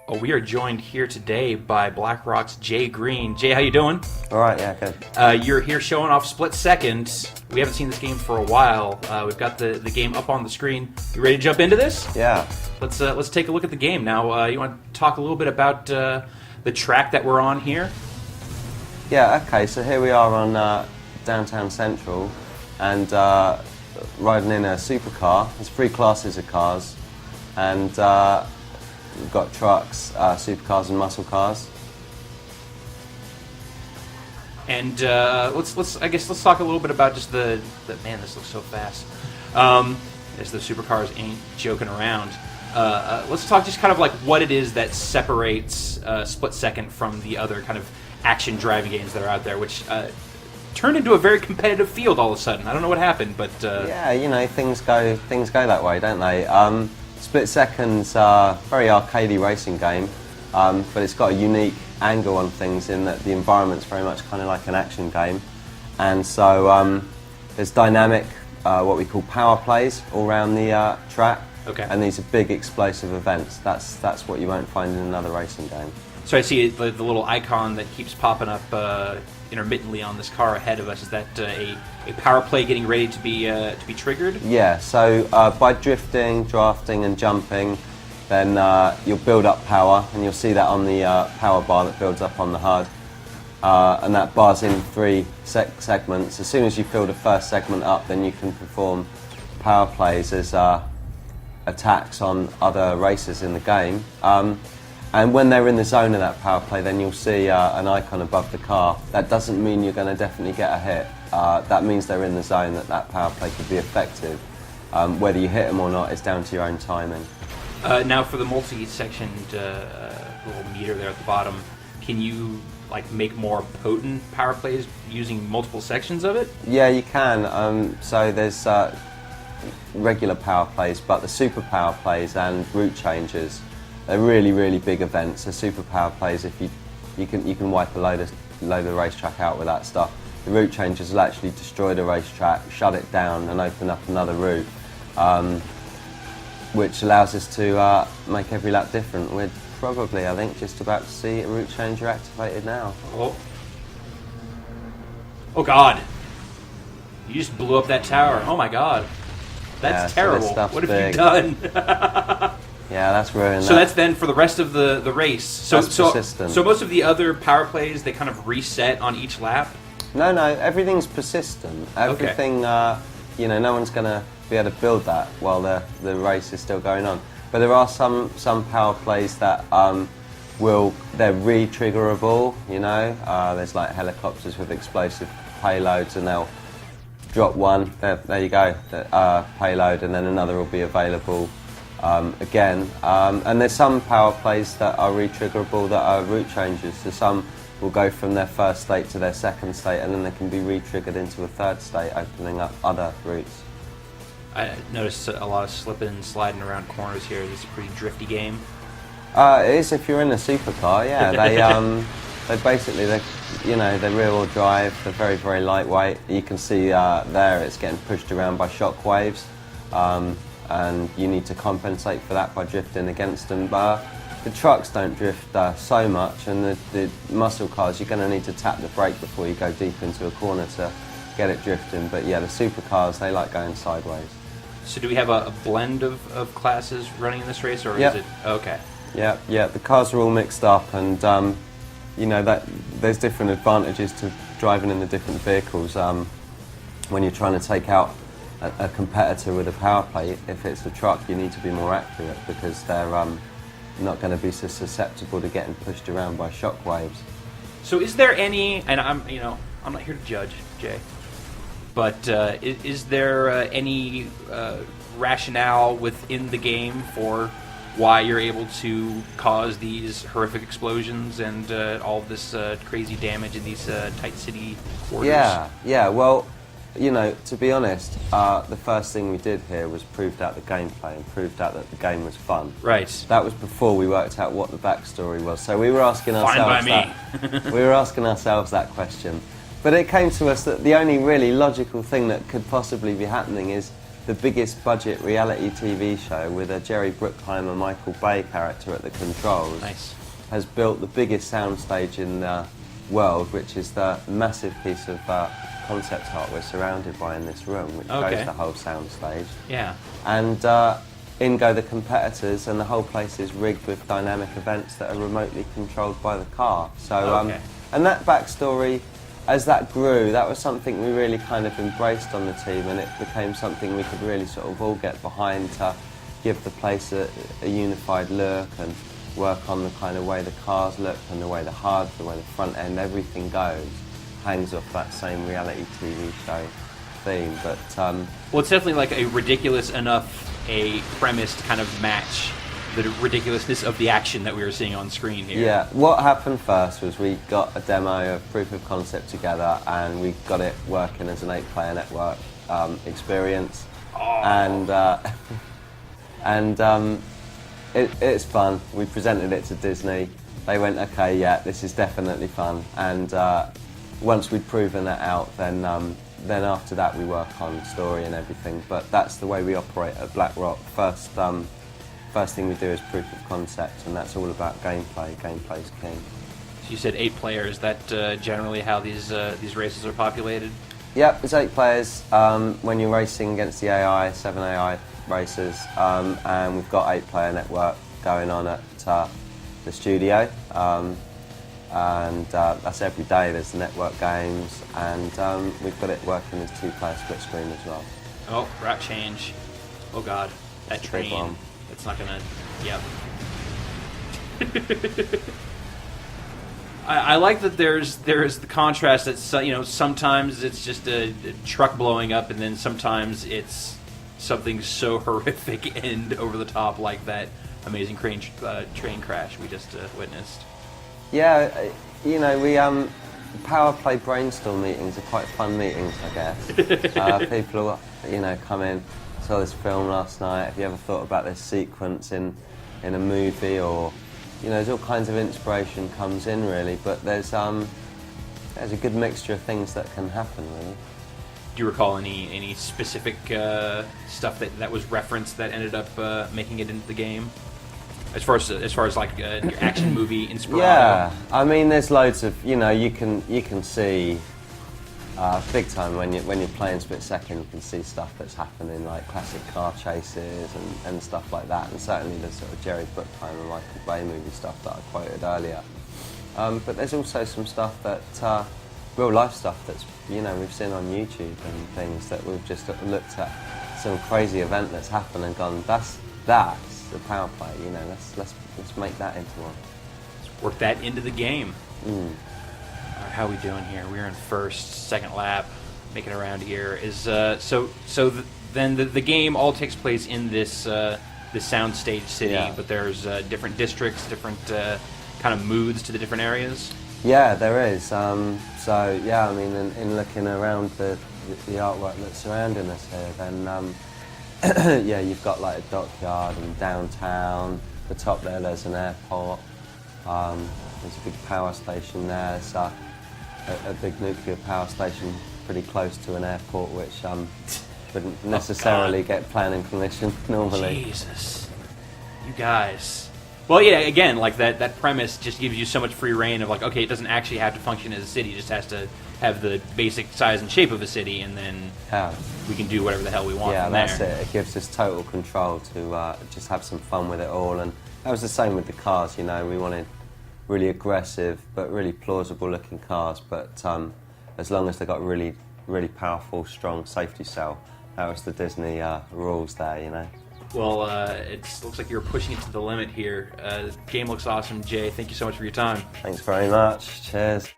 Oh, we are joined here today by BlackRock's Jay Green. Jay, how you doing? All right, yeah, good. You're here showing off Split Second. We haven't seen this game for a while. We've got the game up on the screen. You ready to jump into this? Yeah. Let's take a look at the game now. You want to talk a little bit about the track that we're on here? Yeah, okay, so here we are on downtown Central and riding in a supercar. There's three classes of cars and we've got trucks, supercars and muscle cars. And let's talk a little bit about just the man, this looks so fast. As the supercars ain't joking around. Let's talk just kind of like what it is that separates Split Second from the other kind of action driving games that are out there, which turned into a very competitive field all of a sudden. I don't know what happened, but yeah, you know, things go that way, don't they? Split Second's a very arcadey racing game, but it's got a unique angle on things in that the environment's very much kind of like an action game, and so there's dynamic, what we call power plays all around the track. Okay. And these are big explosive events. That's what you won't find in another racing game. So I see the little icon that keeps popping up intermittently on this car ahead of us. Is that a power play getting ready to be triggered? Yeah. So by drifting, drafting, and jumping, then you'll build up power, and you'll see that on the power bar that builds up on the HUD. And that bar's in three segments. As soon as you fill the first segment up, then you can perform power plays as attacks on other racers in the game. And when they're in the zone of that power play, then you'll see an icon above the car. That doesn't mean you're going to definitely get a hit. That means they're in the zone that power play could be effective. Whether you hit them or not is down to your own timing. Now for the multi-sectioned little meter there at the bottom, can you like make more potent power plays using multiple sections of it? Yeah, you can. So there's regular power plays, but the super power plays and route changes, they're really, really big events. The super power plays, if you can wipe a load of the racetrack out with that stuff. The route changes will actually destroy the racetrack, shut it down, and open up another route, which allows us to make every lap different. We're probably, I think, just about to see a route changer activated now. Oh God! You just blew up that tower. Oh my God! That's terrible. So what have you done? Yeah, that's ruined. So that's then for the rest of the race. So persistent. So most of the other power plays, they kind of reset on each lap? No, everything's persistent. Everything, you know, no one's going to be able to build that while the race is still going on. But there are some power plays that they're re-triggerable, you know. There's like helicopters with explosive payloads, and they'll drop one, there you go, payload, and then another will be available again. And there's some power plays that are re-triggerable that are route changes. So some will go from their first state to their second state, and then they can be re-triggered into a third state, opening up other routes. I noticed a lot of slipping and sliding around corners here. This is a pretty drifty game. It is if you're in a supercar, yeah. They're rear-wheel drive. They're very, very lightweight. You can see there it's getting pushed around by shock waves, and you need to compensate for that by drifting against them. The trucks don't drift so much, and the muscle cars, you're going to need to tap the brake before you go deep into a corner to get it drifting. But yeah, the supercars, they like going sideways. So do we have a blend of classes running in this race, or Yep. is it okay? Yeah. The cars are all mixed up, and you know that there's different advantages to driving in the different vehicles. When you're trying to take out a competitor with a power play, if it's a truck, you need to be more accurate because they're not going to be so susceptible to getting pushed around by shock waves. So is there any, and I'm not here to judge, Jay, but is there any rationale within the game for why you're able to cause these horrific explosions and all of this crazy damage in these tight city quarters? Yeah. Well, you know, to be honest, the first thing we did here was proved out the gameplay and proved out that the game was fun. Right. That was before we worked out what the backstory was. So we were asking ourselves that question. But it came to us that the only really logical thing that could possibly be happening is the biggest budget reality TV show with a Jerry Bruckheimer, Michael Bay character at the controls. Nice. Has built the biggest soundstage in the world, which is the massive piece of concept art we're surrounded by in this room, which goes the whole soundstage. Yeah. And in go the competitors, and the whole place is rigged with dynamic events that are remotely controlled by the car. So, and that backstory, as that grew, that was something we really kind of embraced on the team, and it became something we could really sort of all get behind to give the place a unified look and work on the kind of way the cars look and the way the HUD, the way the front end, everything goes, hangs off that same reality TV show theme. But well, it's definitely like a ridiculous enough a premise to kind of match the ridiculousness of the action that we were seeing on screen here. Yeah, what happened first was we got a demo of proof of concept together, and we got it working as an 8-player network experience, it's fun. We presented it to Disney. They went, okay, yeah, this is definitely fun. And once we'd proven that out, then after that we work on story and everything. But that's the way we operate at BlackRock. First thing we do is proof of concept, and that's all about gameplay. Gameplay's king. So you said 8 players. Is that generally how these races are populated? Yep, it's 8 players. When you're racing against the AI, 7 AI racers, and we've got 8-player network going on at the studio, and that's every day. There's the network games, and we've got it working as 2-player split screen as well. Oh, route change. Oh God, that It's a train. big one. It's not gonna. Yep. I like that there's the contrast that sometimes it's just a truck blowing up, and then sometimes it's something so horrific and over the top like that amazing train crash we just witnessed. Yeah, we power play brainstorm meetings are quite fun meetings, I guess. People come in, saw this film last night. Have you ever thought about this sequence in a movie, or there's all kinds of inspiration comes in really, but there's a good mixture of things that can happen really. Do you recall any specific stuff that was referenced that ended up making it into the game? As far as like your action movie inspiration. Yeah, I mean, there's loads of you can see big time when you're playing split second. You can see stuff that's happening, like classic car chases and stuff like that, and certainly the sort of Jerry Bruckheimer, Michael Bay movie stuff that I quoted earlier. But there's also some stuff that real life stuff that's we've seen on YouTube and things that we've just looked at some crazy event that's happened and gone, that's the power play. Let's make that into one. Let's work that into the game. All right, how are we doing here? We're in second lap, making it around here. Then the game all takes place in this soundstage city, but there's different districts, different kind of moods to the different areas. Yeah, there is. So yeah, I mean, in looking around the artwork that's surrounding us here, then yeah, you've got like a dockyard and downtown. The top there's an airport. There's a big power station there. There's a big nuclear power station pretty close to an airport, which wouldn't necessarily get planning permission normally. Jesus, you guys. Well, yeah, again, like that premise just gives you so much free reign of like, okay, it doesn't actually have to function as a city, it just has to have the basic size and shape of a city, and then we can do whatever the hell we want from there. Yeah, that's it. It gives us total control to just have some fun with it all, and that was the same with the cars, we wanted really aggressive but really plausible looking cars, but as long as they got really, really powerful, strong safety cell, that was the Disney rules there, Well, it looks like you're pushing it to the limit here. The game looks awesome, Jay. Thank you so much for your time. Thanks very much. Cheers.